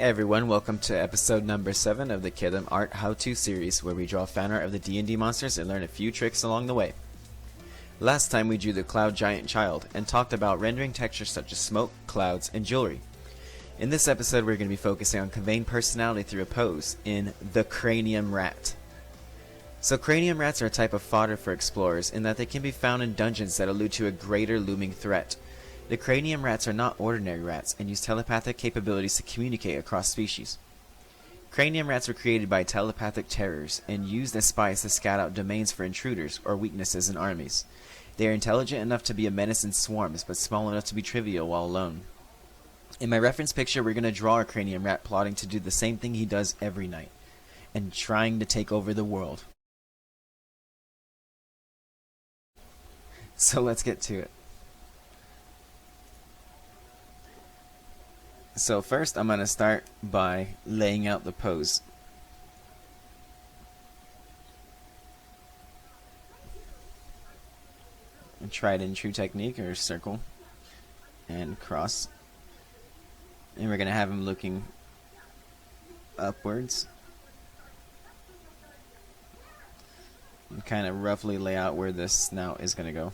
Hey everyone, welcome to episode number 7 of the KITHYM Art How-To series, where we draw fan art of the D&D monsters and learn a few tricks along the way. Last time we drew the Cloud Giant Child and talked about rendering textures such as smoke, clouds, and jewelry. In this episode we're going to be focusing on conveying personality through a pose in the Cranium Rat. So Cranium Rats are a type of fodder for explorers in that they can be found in dungeons that allude to a greater looming threat. The Cranium Rats are not ordinary rats and use telepathic capabilities to communicate across species. Cranium Rats were created by telepathic terrors and used as spies to scout out domains for intruders or weaknesses in armies. They are intelligent enough to be a menace in swarms, but small enough to be trivial while alone. In my reference picture, we're going to draw a Cranium Rat plotting to do the same thing he does every night, and trying to take over the world. So let's get to it. So first I'm going to start by laying out the pose. A tried and true technique, or circle and cross. And we're going to have him looking upwards. And kind of roughly lay out where the snout is going to go.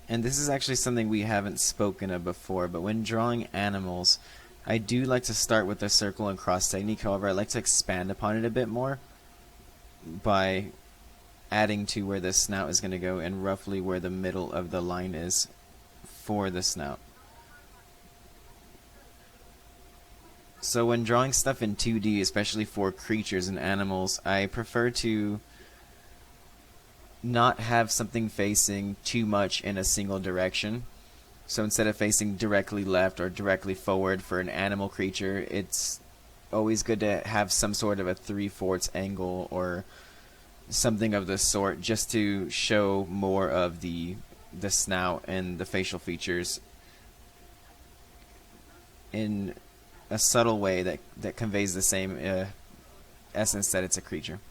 And this is actually something we haven't spoken of before, but when drawing animals, I do like to start with the circle and cross technique. However, I like to expand upon it a bit more by adding to where the snout is going to go and roughly where the middle of the line is for the snout. So when drawing stuff in 2D, especially for creatures and animals, I prefer to not have something facing too much in a single direction. So instead of facing directly left or directly forward for an animal creature, it's always good to have some sort of a 3/4 angle or something of the sort, just to show more of the snout and the facial features in a subtle way that conveys the same essence that it's a creature.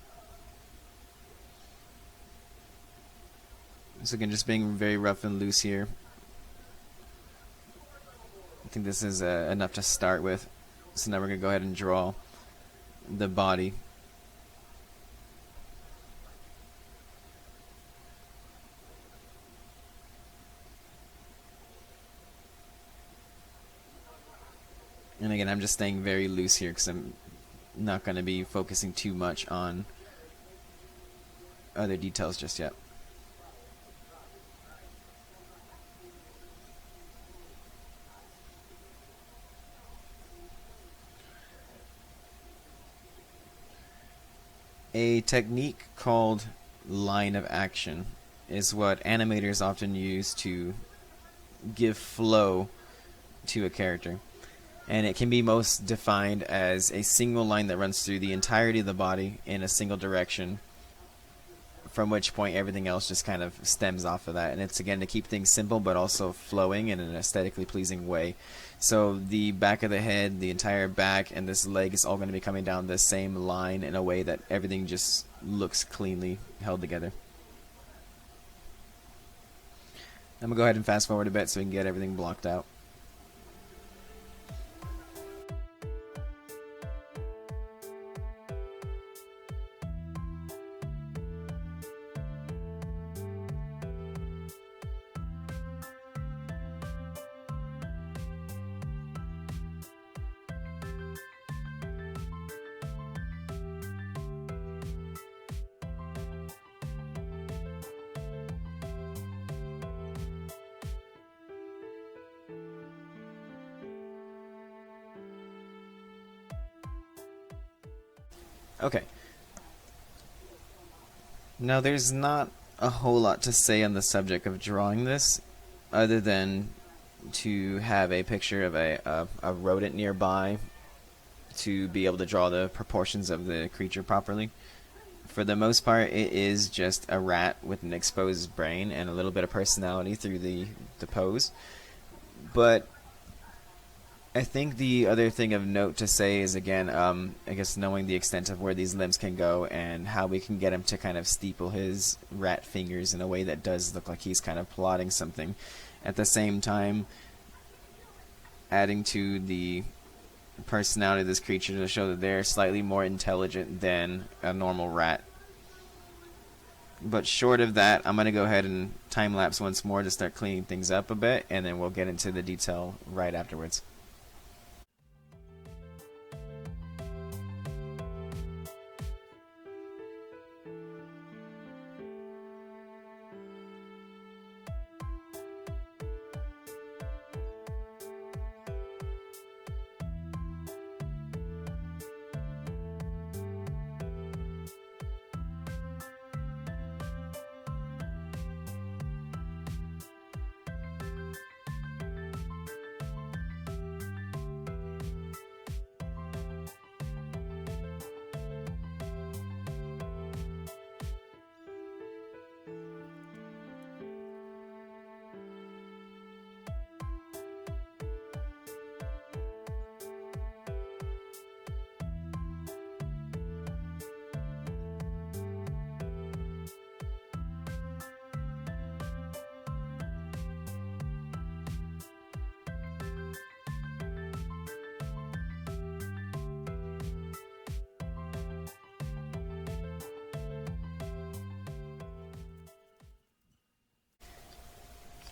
So again, just being very rough and loose here. I think this is enough to start with. So now we're going to go ahead and draw the body. And again, I'm just staying very loose here because I'm not going to be focusing too much on other details just yet. A technique called line of action is what animators often use to give flow to a character. And it can be most defined as a single line that runs through the entirety of the body in a single direction, from which point everything else just kind of stems off of that. And it's, again, to keep things simple but also flowing in an aesthetically pleasing way. So the back of the head, the entire back, and this leg is all going to be coming down the same line in a way that everything just looks cleanly held together. I'm going to go ahead and fast forward a bit so we can get everything blocked out. Okay. Now there's not a whole lot to say on the subject of drawing this, other than to have a picture of a rodent nearby to be able to draw the proportions of the creature properly. For the most part, it is just a rat with an exposed brain and a little bit of personality through the pose. But I think the other thing of note to say is, again, I guess knowing the extent of where these limbs can go and how we can get him to kind of steeple his rat fingers in a way that does look like he's kind of plotting something. At the same time, adding to the personality of this creature to show that they're slightly more intelligent than a normal rat. But short of that, I'm going to go ahead and time-lapse once more to start cleaning things up a bit, and then we'll get into the detail right afterwards.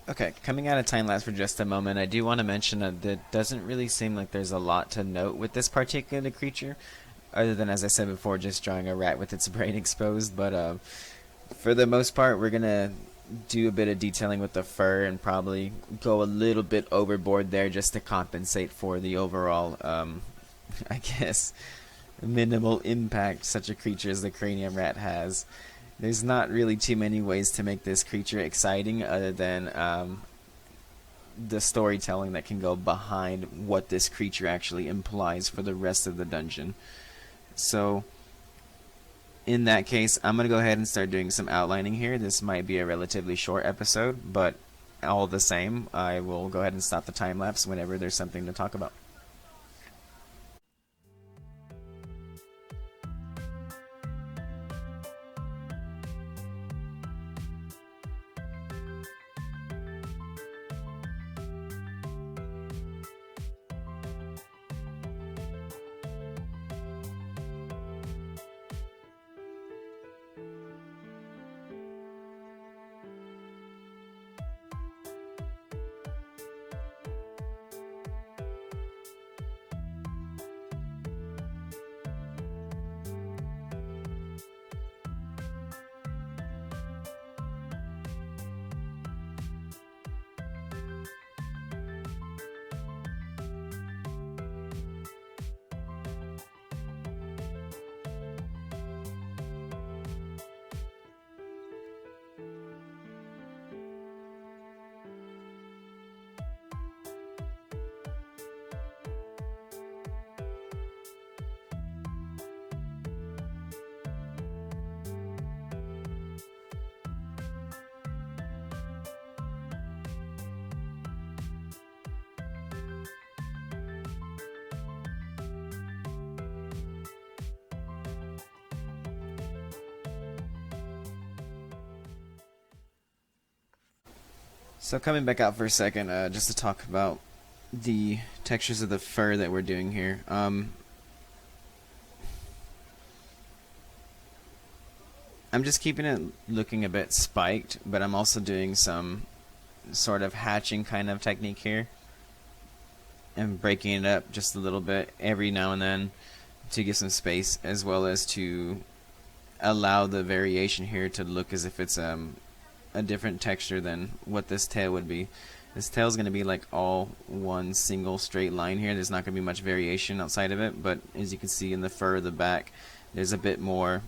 Okay, coming out of time lapse for just a moment, I do want to mention that it doesn't really seem like there's a lot to note with this particular creature, other than, as I said before, just drawing a rat with its brain exposed. But for the most part, we're gonna do a bit of detailing with the fur and probably go a little bit overboard there just to compensate for the overall, I guess, minimal impact such a creature as the Cranium Rat has. There's not really too many ways to make this creature exciting other than the storytelling that can go behind what this creature actually implies for the rest of the dungeon. So in that case, I'm going to go ahead and start doing some outlining here. This might be a relatively short episode, but all the same, I will go ahead and stop the time lapse whenever there's something to talk about. So coming back out for a second, just to talk about the textures of the fur that we're doing here. I'm just keeping it looking a bit spiked, but I'm also doing some sort of hatching kind of technique here and breaking it up just a little bit every now and then to give some space, as well as to allow the variation here to look as if it's a different texture than what this tail would be. This tail is going to be like all one single straight line here. There's not going to be much variation outside of it, but as you can see in the fur of the back, there's a bit more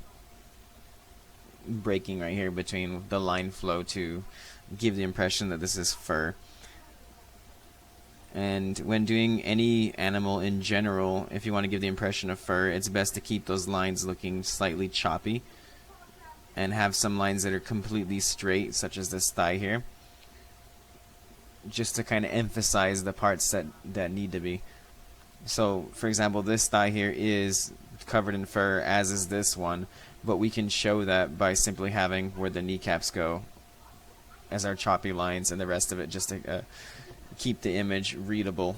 breaking right here between the line flow to give the impression that this is fur. And when doing any animal in general, if you want to give the impression of fur, it's best to keep those lines looking slightly choppy and have some lines that are completely straight, such as this thigh here, just to kind of emphasize the parts that need to be. So, for example, this thigh here is covered in fur, as is this one, but we can show that by simply having where the kneecaps go as our choppy lines, and the rest of it just to keep the image readable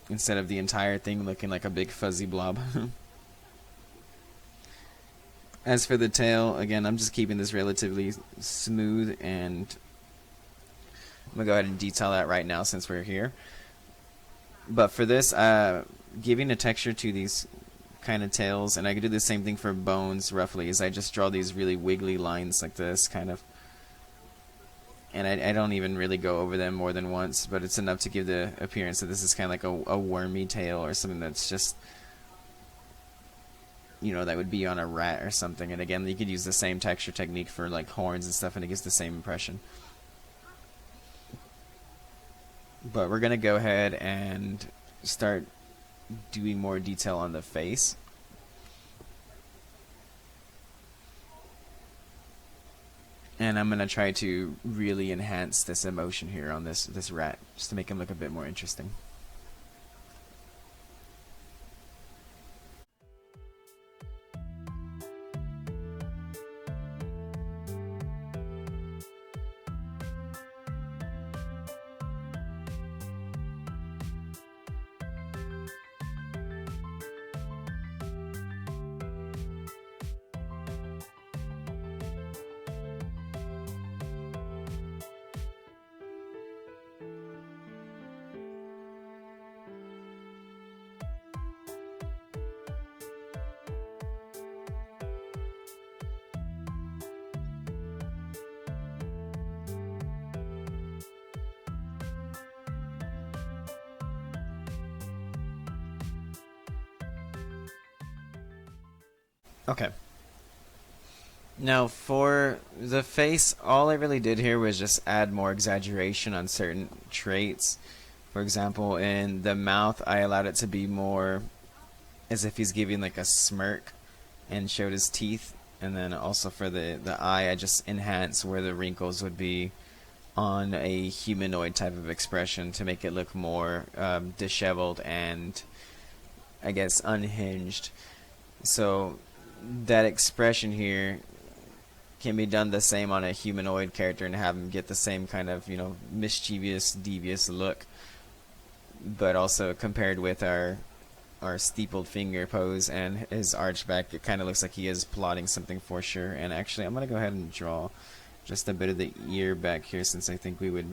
instead of the entire thing looking like a big fuzzy blob. As for the tail, again, I'm just keeping this relatively smooth, and I'm going to go ahead and detail that right now since we're here. But for this, giving a texture to these kind of tails, and I could do the same thing for bones roughly, is I just draw these really wiggly lines like this, kind of. And I don't even really go over them more than once, but it's enough to give the appearance that this is kind of like a wormy tail, or something that's just, you know, that would be on a rat or something. And again, you could use the same texture technique for like horns and stuff, and it gives the same impression. But we're going to go ahead and start doing more detail on the face. And I'm going to try to really enhance this emotion here on this rat, just to make him look a bit more interesting. Okay. Now for the face, all I really did here was just add more exaggeration on certain traits. For example, in the mouth, I allowed it to be more as if he's giving like a smirk and showed his teeth. And then also for the eye, I just enhanced where the wrinkles would be on a humanoid type of expression to make it look more disheveled and, I guess, unhinged. So that expression here can be done the same on a humanoid character and have him get the same kind of, you know, mischievous, devious look, but also compared with our steepled finger pose and his arch back, it kind of looks like he is plotting something for sure. And actually, I'm going to go ahead and draw just a bit of the ear back here, since I think we would,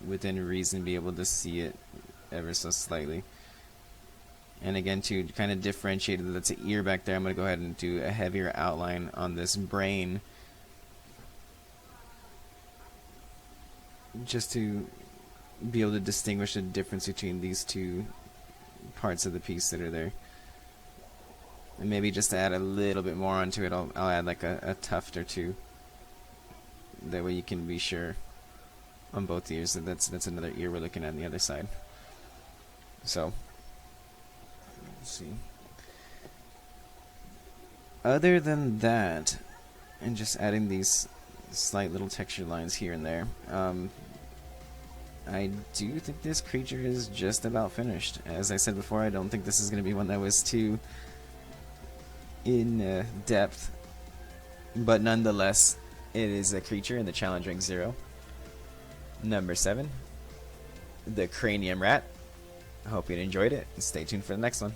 within reason, be able to see it ever so slightly. And again, to kind of differentiate that that's an ear back there, I'm going to go ahead and do a heavier outline on this brain, just to be able to distinguish the difference between these two parts of the piece that are there. And maybe just to add a little bit more onto it, I'll add like a tuft or two. That way you can be sure on both ears that that's another ear we're looking at on the other side. So let's see. Other than that, and just adding these slight little texture lines here and there, I do think this creature is just about finished. As I said before, I don't think this is going to be one that was too in depth, but nonetheless, it is a creature in the challenge rank 0. Number 7, the Cranium Rat. I hope you enjoyed it, and stay tuned for the next one.